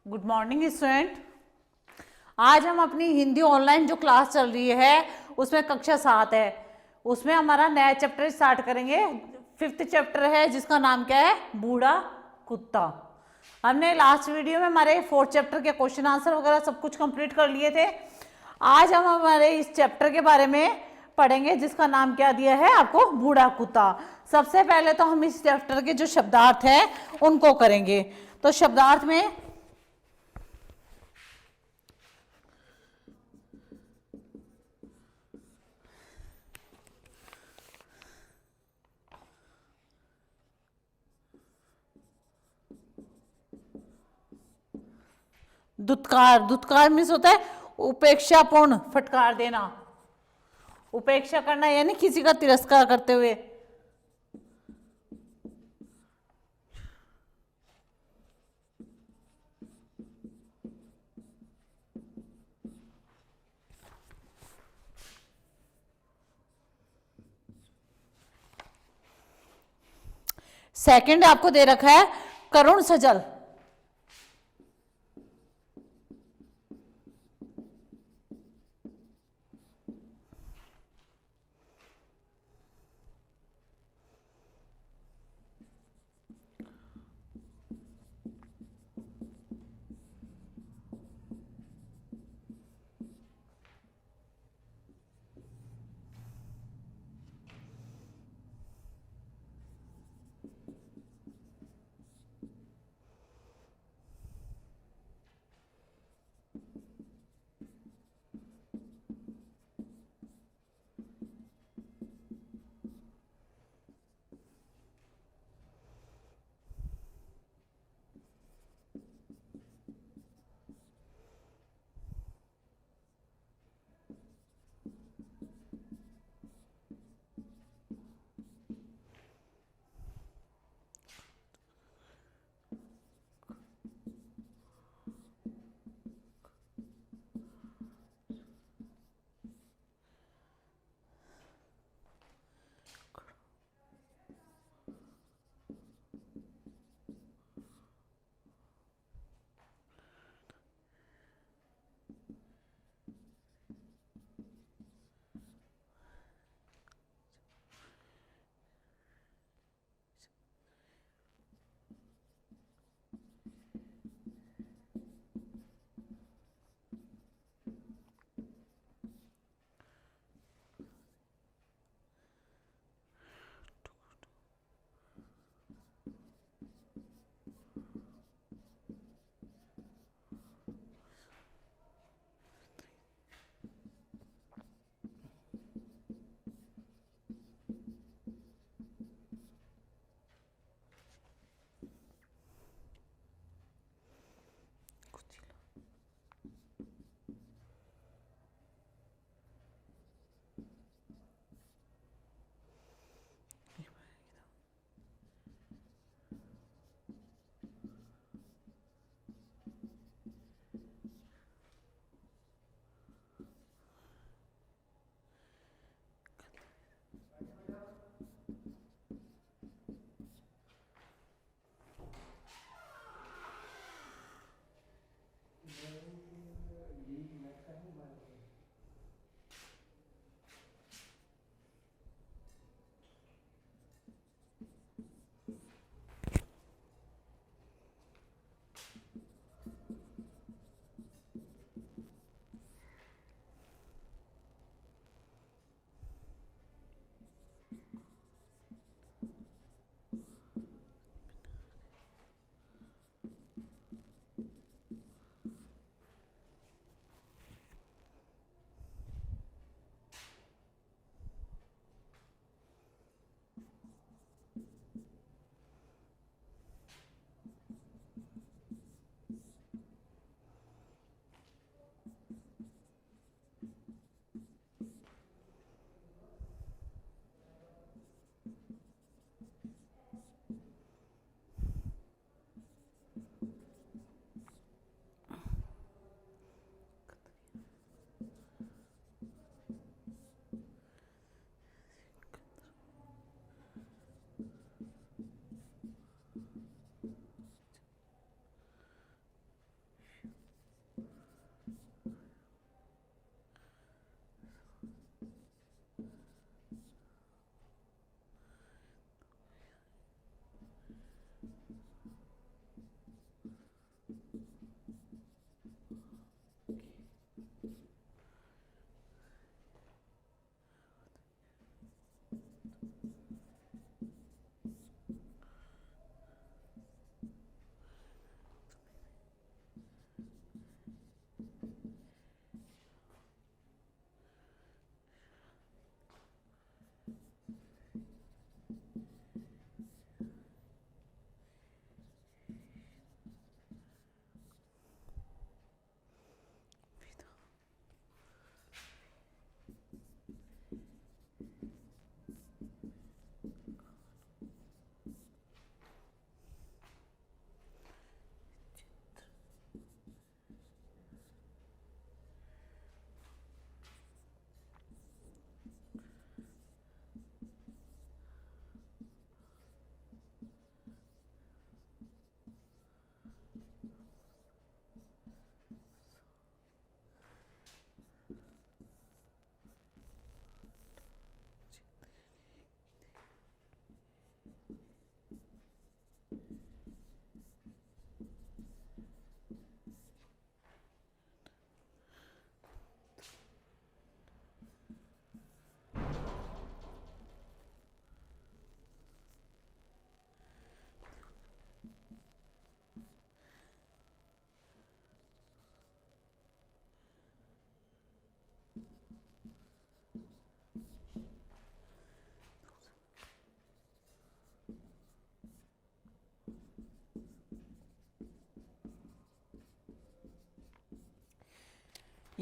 Good morning student. आज हम अपनी हिंदी ऑनलाइन जो क्लास चल रही है उसमें कक्षा 7 है। उसमें हमारा नया चैप्टर स्टार्ट करेंगे। 5th चैप्टर है जिसका नाम क्या है, बूढ़ा कुत्ता। हमने लास्ट वीडियो में हमारे 4th चैप्टर के क्वेश्चन आंसर वगैरह सब कुछ कंप्लीट कर लिए थे। आज हम हमारे इस चैप्टर के बारे में पढ़ेंगे जिसका नाम क्या दिया है आपको, बूढ़ा कुत्ता। सबसे पहले तो हम इस चैप्टर के जो शब्दार्थ हैं उनको करेंगे। तो शब्दार्थ में दुत्कार, दुत्कार मीन्स होता है उपेक्षापूर्ण फटकार देना, उपेक्षा करना यानी किसी का तिरस्कार करते हुए। सेकंड आपको दे रखा है करुण सजल।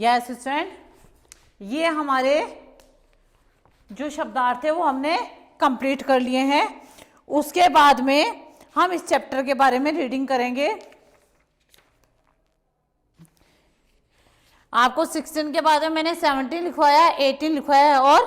यस स्टूडेंट, ये हमारे जो शब्दार्थ है वो हमने कंप्लीट कर लिए हैं। उसके बाद में हम इस चैप्टर के बारे में रीडिंग करेंगे। आपको 16 के बाद में मैंने 17 लिखवाया, 18 लिखवाया और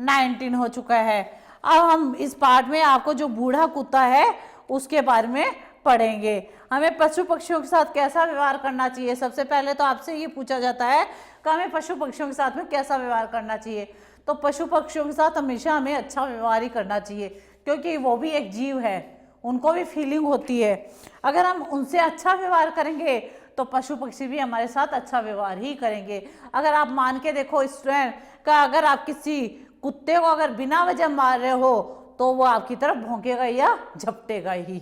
19 हो चुका है। अब हम इस पार्ट में आपको जो बूढ़ा कुत्ता है उसके बारे में पढ़ेंगे। हमें पशु पक्षियों के साथ कैसा व्यवहार करना चाहिए। सबसे पहले तो आपसे ये पूछा जाता है कि हमें पशु पक्षियों के साथ में कैसा व्यवहार करना चाहिए। तो पशु पक्षियों के साथ हमेशा हमें अच्छा व्यवहार ही करना चाहिए, क्योंकि वो भी एक जीव है, उनको भी फीलिंग होती है। अगर हम उनसे अच्छा व्यवहार करेंगे तो पशु पक्षी भी हमारे साथ अच्छा व्यवहार ही करेंगे। अगर आप मान के देखो स्टूडेंट का, अगर आप किसी कुत्ते को अगर बिना वजह मार रहे हो तो वो आपकी तरफ भौंकेगा या झपटेगा ही।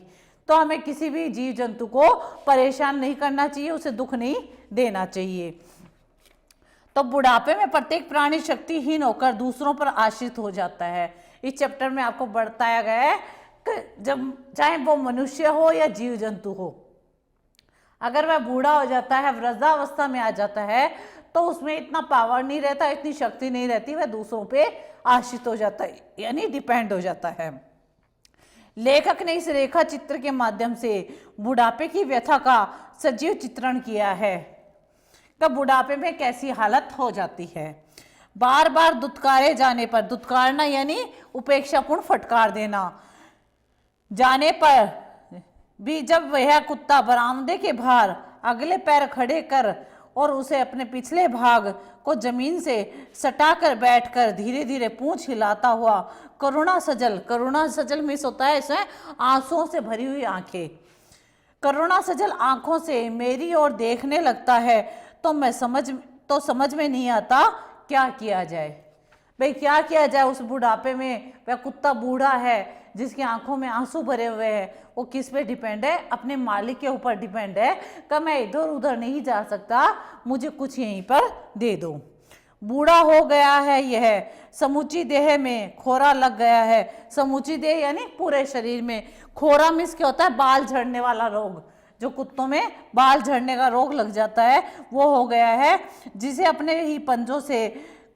तो हमें किसी भी जीव जंतु को परेशान नहीं करना चाहिए, उसे दुख नहीं देना चाहिए। तो बुढ़ापे में प्रत्येक प्राणी शक्तिहीन होकर दूसरों पर आश्रित हो जाता है। इस चैप्टर में आपको बताया गया है कि जब चाहे वो मनुष्य हो या जीव जंतु हो, अगर वह बूढ़ा हो जाता है, वृद्धावस्था में आ जाता है, तो उसमें इतना पावर नहीं रहता, इतनी शक्ति नहीं रहती, वह दूसरों पे आश्रित हो जाता है, यानी डिपेंड हो जाता है। लेखक ने इस रेखा चित्र के माध्यम से बुढ़ापे की व्यथा का सजीव चित्रण किया है। कब बुढ़ापे में कैसी हालत हो जाती है। बार बार दुत्कारे जाने पर, दुत्कारना यानी उपेक्षापूर्ण फटकार देना, जाने पर भी जब वह कुत्ता बरामदे के बाहर अगले पैर खड़े कर और उसे अपने पिछले भाग को जमीन से सटाकर बैठकर धीरे धीरे पूंछ हिलाता हुआ करुणा सजल मिस होता है इसमें आंसुओं से भरी हुई आंखें, करुणा सजल आंखों से मेरी ओर देखने लगता है तो समझ में नहीं आता क्या किया जाए। भाई क्या किया जाए उस बुढ़ापे में। वह कुत्ता बूढ़ा है जिसकी आंखों में आंसू भरे हुए हैं, वो किस पे डिपेंड है, अपने मालिक के ऊपर डिपेंड है कि मैं इधर उधर नहीं जा सकता, मुझे कुछ यहीं पर दे दो। बूढ़ा हो गया है यह, समूची देह में खोरा लग गया है। समूची देह यानी पूरे शरीर में, खोरा मीन्स क्या होता है, बाल झड़ने वाला रोग। जो कुत्तों में बाल झड़ने का रोग लग जाता है वो हो गया है, जिसे अपने ही पंजों से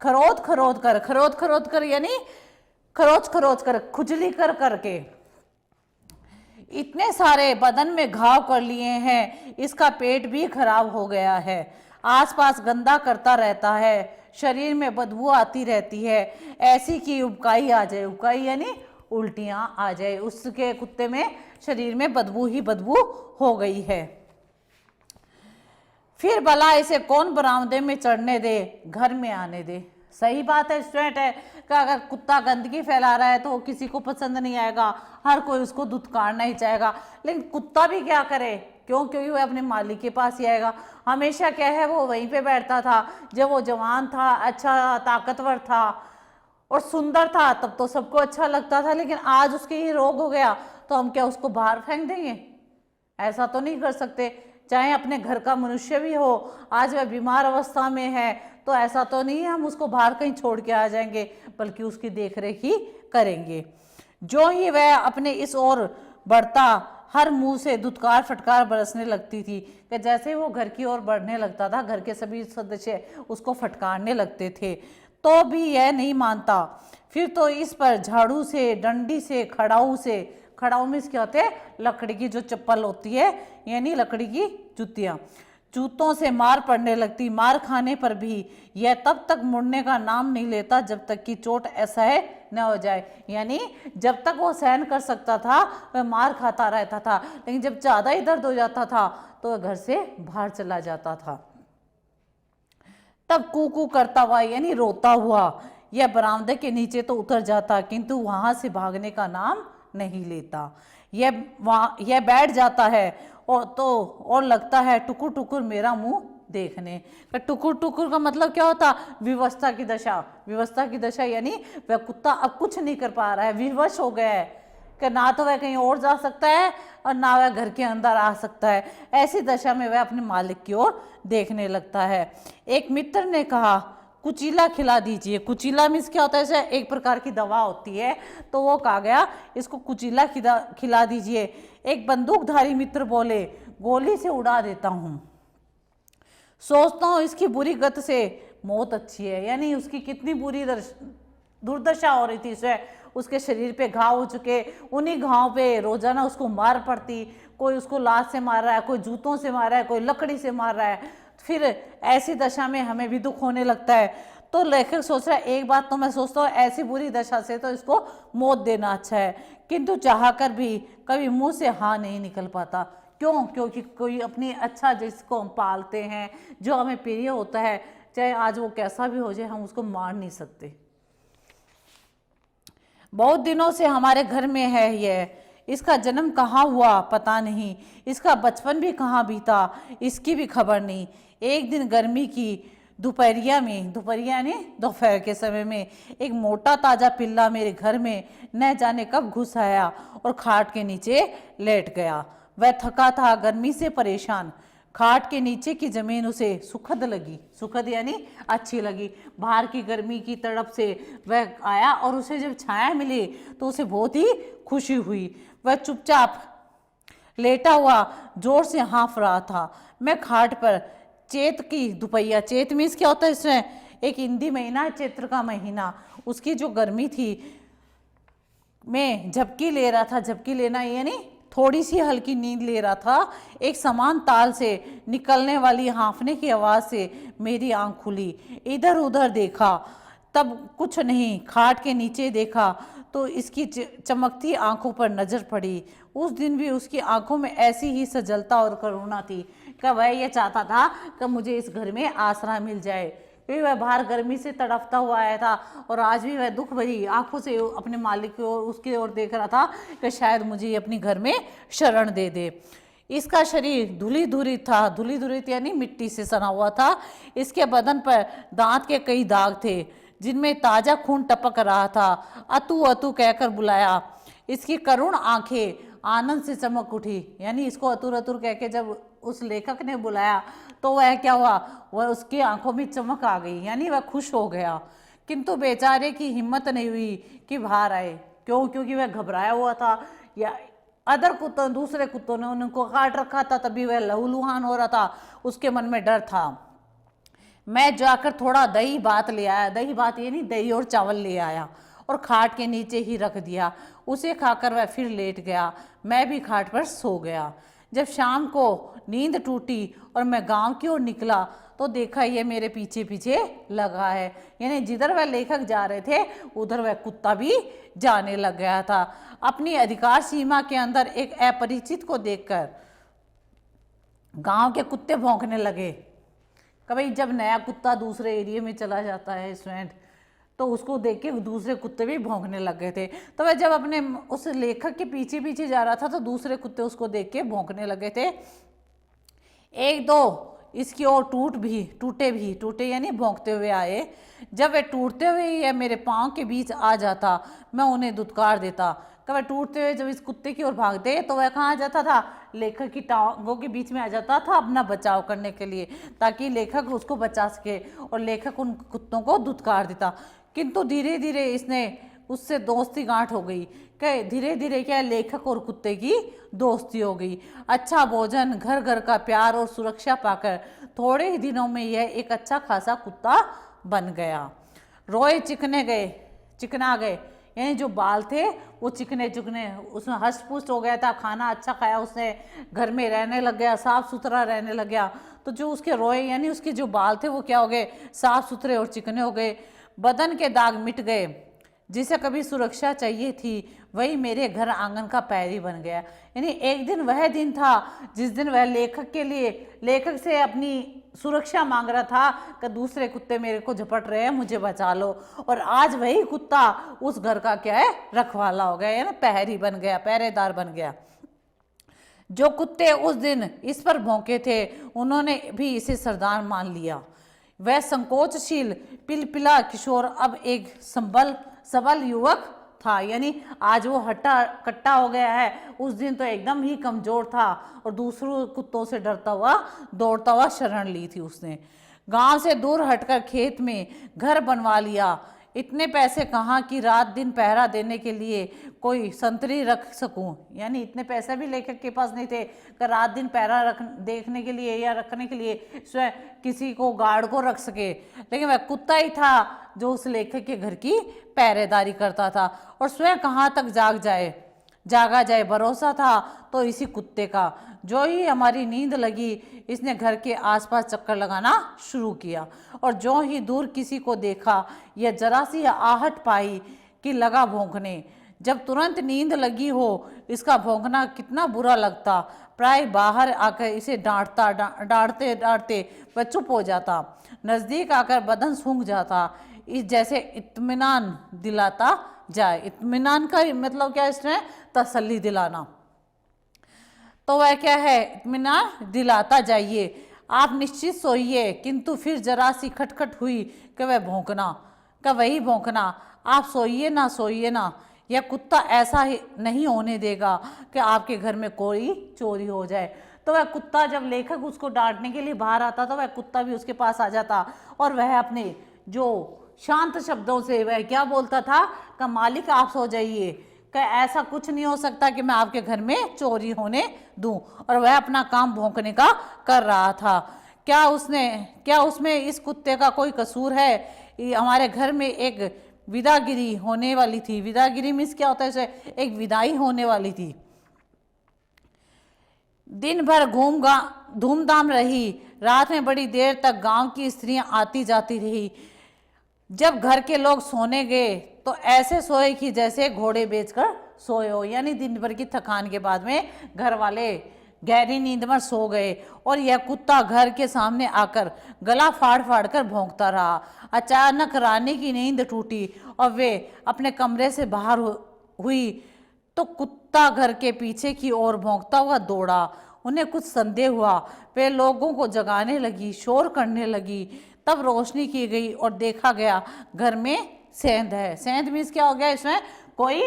खरोद खरोद कर यानी खरोच कर खुजली कर करके इतने सारे बदन में घाव कर लिए हैं, इसका पेट भी खराब हो गया है। आसपास गंदा करता रहता है, शरीर में बदबू आती रहती है, ऐसी कि उबकाई आ जाए, उबकाई यानी उल्टियां आ जाए। उसके कुत्ते में शरीर में बदबू ही बदबू हो गई है। फिर भला इसे कौन बरामदे में चढ़ने दे, घर में आने दे। सही बात है स्टूडेंट है कि अगर कुत्ता गंदगी फैला रहा है तो किसी को पसंद नहीं आएगा, हर कोई उसको दुत्कारना ही चाहेगा। लेकिन कुत्ता भी क्या करे, क्योंकि वह अपने मालिक के पास ही आएगा। हमेशा क्या है, वो वहीं पे बैठता था। जब वो जवान था, अच्छा ताकतवर था और सुंदर था, तब तो सबको अच्छा लगता था। लेकिन आज उसके ये रोग हो गया तो हम क्या उसको बाहर फेंक देंगे? ऐसा तो नहीं कर सकते। चाहे अपने घर का मनुष्य भी हो, आज वह बीमार अवस्था में है तो ऐसा तो नहीं है हम उसको बाहर कहीं छोड़ के आ जाएंगे, बल्कि उसकी देखरेख ही करेंगे। जो ही वह अपने इस ओर बढ़ता, हर मुंह से दुत्कार फटकार बरसने लगती थी कि जैसे ही वो घर की ओर बढ़ने लगता था, घर के सभी सदस्य उसको फटकारने लगते थे, तो भी यह नहीं मानता। फिर तो इस पर झाड़ू से, डंडी से, खड़ाऊ में क्या होते हैं, लकड़ी की जो चप्पल होती है यानी लकड़ी की जुतियाँ, जूतों से मार पड़ने लगती। मार खाने पर भी यह तब तक मुड़ने का नाम नहीं लेता जब तक कि चोट असह्य न हो जाए। यानी जब तक वो सहन कर सकता था वह मार खाता रहता था, लेकिन जब ज़्यादा ही दर्द हो जाता था तो वह घर से बाहर चला जाता था। तब कू करता हुआ यानी रोता हुआ यह बरामदे के नीचे तो उतर जाता, किंतु वहां से भागने का नाम नहीं लेता। यह बैठ जाता है और लगता है टुकुर टुकुर मेरा मुंह देखने। टुकुर का मतलब क्या होता, विवशता की दशा यानी वह कुत्ता अब कुछ नहीं कर पा रहा है, विवश हो गया है कि ना तो वह कहीं और जा सकता है और ना वह घर के अंदर आ सकता है। ऐसी दशा में वह अपने मालिक की ओर देखने लगता है। एक मित्र ने कहा, कुचीला खिला दीजिए। कुचीला मीन्स क्या होता है, जैसे एक प्रकार की दवा होती है, तो वो कहा गया इसको कुचीला खिला दीजिए। एक बंदूकधारी मित्र बोले, गोली से उड़ा देता हूँ। सोचता हूँ इसकी बुरी गत से मौत अच्छी है। यानी उसकी कितनी बुरी दुर्दशा हो रही थी उसे, उसके शरीर पे घाव हो चुके, उन्हीं घाव पे रोजाना उसको मार पड़ती। कोई उसको लात से मार रहा है, कोई जूतों से मार रहा है, कोई लकड़ी से मार रहा है। फिर ऐसी दशा में हमें भी दुख होने लगता है। तो लेखक सोच रहा है, एक बात तो मैं सोचता हूँ, ऐसी बुरी दशा से तो इसको मौत देना अच्छा है, किंतु चाह कर भी कभी मुंह से हाँ नहीं निकल पाता। क्यों? क्योंकि कोई अपनी अच्छा जिसको हम पालते हैं, जो हमें प्रिय होता है, चाहे आज वो कैसा भी हो जाए, हम उसको मार नहीं सकते। बहुत दिनों से हमारे घर में है यह, इसका जन्म कहाँ हुआ पता नहीं, इसका बचपन भी कहाँ बीता इसकी भी खबर नहीं। एक दिन गर्मी की दोपहरिया में, दोपहरिया ने दोपहर के समय में, एक मोटा ताजा पिल्ला मेरे घर में न जाने कब घुस आया और खाट के नीचे लेट गया। वह थका था, गर्मी से परेशान। खाट के नीचे की जमीन उसे सुखद लगी, सुखद यानी अच्छी लगी। बाहर की गर्मी की तड़प से वह आया और उसे जब छाया मिली तो उसे बहुत ही खुशी हुई। वह चुपचाप लेटा हुआ जोर से हाँफ रहा था। मैं खाट पर चैत की दोपहिया, चैत मीन्स क्या होता है, इसमें एक हिंदी महीना है, चैत्र का महीना, उसकी जो गर्मी थी, मैं झपकी ले रहा था। झपकी लेना यानी थोड़ी सी हल्की नींद ले रहा था। एक समान ताल से निकलने वाली हाँफने की आवाज से मेरी आंख खुली। इधर उधर देखा, तब कुछ नहीं। खाट के नीचे देखा तो इसकी चमकती आंखों पर नजर पड़ी। उस दिन भी उसकी आंखों में ऐसी ही सजलता और करुणा थी कि वह यह चाहता था कि मुझे इस घर में आसरा मिल जाए, क्योंकि वह बाहर गर्मी से तड़पता हुआ आया था और आज भी वह दुख भरी आंखों से अपने मालिक की ओर, उसकी ओर देख रहा था कि शायद मुझे ये अपनी घर में शरण दे दे। इसका शरीर धुली धुरी था, धुली धुरी यानी मिट्टी से सना हुआ था। इसके बदन पर दांत के कई दाग थे जिनमें ताजा खून टपक रहा था। अतु अतु कहकर बुलाया। इसकी करुण आंखें आनंद से चमक उठी। यानी इसको अतुर अतुर कह के जब उस लेखक ने बुलाया तो वह क्या हुआ, वह उसकी आंखों में चमक आ गई, यानी वह खुश हो गया। किंतु बेचारे की हिम्मत नहीं हुई कि बाहर आए। क्यों? क्योंकि वह घबराया हुआ था, या अदर कुत्तों, दूसरे कुत्तों ने उनको काट रखा था, तभी वह लहूलुहान हो रहा था, उसके मन में डर था। मैं जाकर थोड़ा दही भात ले आया। दही भात ये नहीं, दही और चावल ले आया और खाट के नीचे ही रख दिया। उसे खाकर वह फिर लेट गया। मैं भी खाट पर सो गया। जब शाम को नींद टूटी और मैं गांव की ओर निकला तो देखा ये मेरे पीछे पीछे लगा है। यानी जिधर वह लेखक जा रहे थे उधर वह कुत्ता भी जाने लग गया था। अपनी अधिकार सीमा के अंदर एक अपरिचित को देखकर गांव के कुत्ते भौंकने लगे। कभी जब नया कुत्ता दूसरे एरिया में चला जाता है स्टूडेंट, तो उसको देख के दूसरे कुत्ते भी भौंकने लग गए थे। तो वह जब अपने उस लेखक के पीछे पीछे जा रहा था तो दूसरे कुत्ते उसको देख के भौंकने लगे थे। एक दो इसकी ओर टूटे यानी भौंकते हुए आए। जब वे टूटते हुए या मेरे पाँव के बीच आ जाता, मैं उन्हें दुत्कार देता। कभी टूटते हुए जब इस कुत्ते की ओर भागते तो वह कहाँ आ जाता था, लेखक की टांगों के बीच में आ जाता था अपना बचाव करने के लिए, ताकि लेखक उसको बचा सके, और लेखक उन कुत्तों को दुत्कार देता। किंतु धीरे धीरे इसने उससे दोस्ती गांठ हो गई। क्या धीरे धीरे क्या, लेखक और कुत्ते की दोस्ती हो गई। अच्छा भोजन, घर घर का प्यार और सुरक्षा पाकर थोड़े ही दिनों में यह एक अच्छा खासा कुत्ता बन गया। रोए चिकना गए, यानी जो बाल थे वो चिकने चिकने, उसमें हष्ट पुष्ट हो गया था। खाना अच्छा खाया उसने, घर में रहने लग गया, साफ सुथरा रहने लग गया। तो जो उसके रोए यानी उसके जो बाल थे वो क्या हो गए, साफ सुथरे और चिकने हो गए। बदन के दाग मिट गए। जिसे कभी सुरक्षा चाहिए थी वही मेरे घर आंगन का पैरी बन गया। यानी एक दिन वह दिन था जिस दिन वह लेखक से अपनी सुरक्षा मांग रहा था कि दूसरे कुत्ते मेरे को झपट रहे हैं, मुझे बचा लो। और आज वही कुत्ता उस घर का क्या है, रखवाला हो गया, यानी पहरी बन गया, पहरेदार बन गया। जो कुत्ते उस दिन इस पर भौंके थे उन्होंने भी इसे सरदार मान लिया। वह संकोचशील पिलपिला किशोर अब एक सबल युवक था। यानी आज वो हट्टा कट्टा हो गया है, उस दिन तो एकदम ही कमजोर था और दूसरों कुत्तों से डरता हुआ दौड़ता हुआ शरण ली थी उसने। गांव से दूर हटकर खेत में घर बनवा लिया। इतने पैसे कहाँ कि रात दिन पहरा देने के लिए कोई संतरी रख सकूं, यानी इतने पैसे भी लेखक के पास नहीं थे कि रात दिन पहरा रख देखने के लिए या रखने के लिए स्वयं किसी को गार्ड को रख सके, लेकिन वह कुत्ता ही था जो उस लेखक के घर की पहरेदारी करता था। और स्वयं कहाँ तक जागा जाए भरोसा था तो इसी कुत्ते का। जो ही हमारी नींद लगी इसने घर के आसपास चक्कर लगाना शुरू किया, और जो ही दूर किसी को देखा या जरा सी आहट पाई कि लगा भौंकने। जब तुरंत नींद लगी हो इसका भौंकना कितना बुरा लगता। प्राय बाहर आकर इसे डांटते डांटते वह चुप हो जाता। नज़दीक आकर बदन सूंघ जाता, इस जैसे इत्मीनान दिलाता जाए। इत्मीनान का मतलब क्या, इसमें तसल्ली दिलाना। तो वह क्या है, इत्मीनान दिलाता जाइए, आप निश्चित सोइए। किंतु फिर जरा सी खटखट हुई कि वह भौंकना का वही भौंकना। आप सोइए ना, यह कुत्ता ऐसा ही नहीं होने देगा कि आपके घर में कोई चोरी हो जाए। तो वह कुत्ता, जब लेखक उसको डांटने के लिए बाहर आता तो वह कुत्ता भी उसके पास आ जाता, और वह अपने जो शांत शब्दों से वह क्या बोलता था कि मालिक आप सो जाइए, कि ऐसा कुछ नहीं हो सकता कि मैं आपके घर में चोरी होने दूं। और वह अपना काम भौंकने का कर रहा था। क्या उसमें इस कुत्ते का कोई कसूर है? हमारे घर में एक विदागिरी होने वाली थी। विदागिरी मीन्स क्या होता है, इसे एक विदाई होने वाली थी। दिन भर धूमधाम रही। रात में बड़ी देर तक गांव की स्त्रियां आती जाती रही। जब घर के लोग सोने गए तो ऐसे सोए कि जैसे घोड़े बेचकर सोए हो, यानी दिन भर की थकान के बाद में घर वाले गहरी नींद में सो गए। और यह कुत्ता घर के सामने आकर गला फाड़ फाड़ कर भौंकता रहा। अचानक रानी की नींद टूटी और वे अपने कमरे से बाहर हुई तो कुत्ता घर के पीछे की ओर भौंकता हुआ दौड़ा। उन्हें कुछ संदेह हुआ। वे लोगों को जगाने लगी, शोर करने लगी। तब रोशनी की गई और देखा गया घर में सेंध है। सेंध मीन्स क्या हो गया, इसमें कोई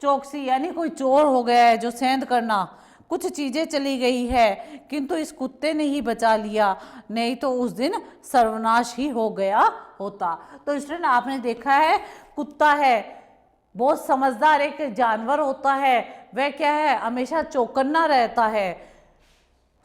चौकसी यानी कोई चोर हो गया है जो सेंध करना। कुछ चीजें चली गई है, किंतु इस कुत्ते ने ही बचा लिया, नहीं तो उस दिन सर्वनाश ही हो गया होता। तो इसलिए आपने देखा है, कुत्ता है बहुत समझदार एक जानवर होता है। वह क्या है, हमेशा चौकन्ना रहता है।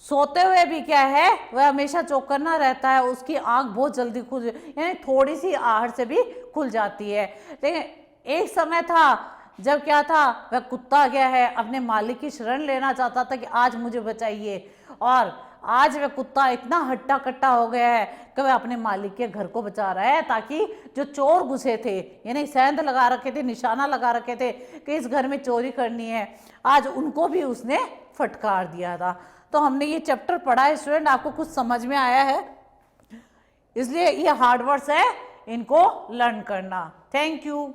सोते हुए भी क्या है, वह हमेशा चौकन्ना रहता है। उसकी आंख बहुत जल्दी खुल, यानी थोड़ी सी आहट से भी खुल जाती है। लेकिन एक समय था जब क्या था, वह कुत्ता क्या है अपने मालिक की शरण लेना चाहता था कि आज मुझे बचाइए। और आज वह कुत्ता इतना हट्टा कट्टा हो गया है कि वह अपने मालिक के घर को बचा रहा है, ताकि जो चोर घुसे थे, यानी सेंध लगा रखे थे, निशाना लगा रखे थे कि इस घर में चोरी करनी है, आज उनको भी उसने फटकार दिया था। तो हमने ये चैप्टर पढ़ा है स्टूडेंट, आपको कुछ समझ में आया है? इसलिए ये हार्ड वर्ड्स है, इनको लर्न करना। Thank you.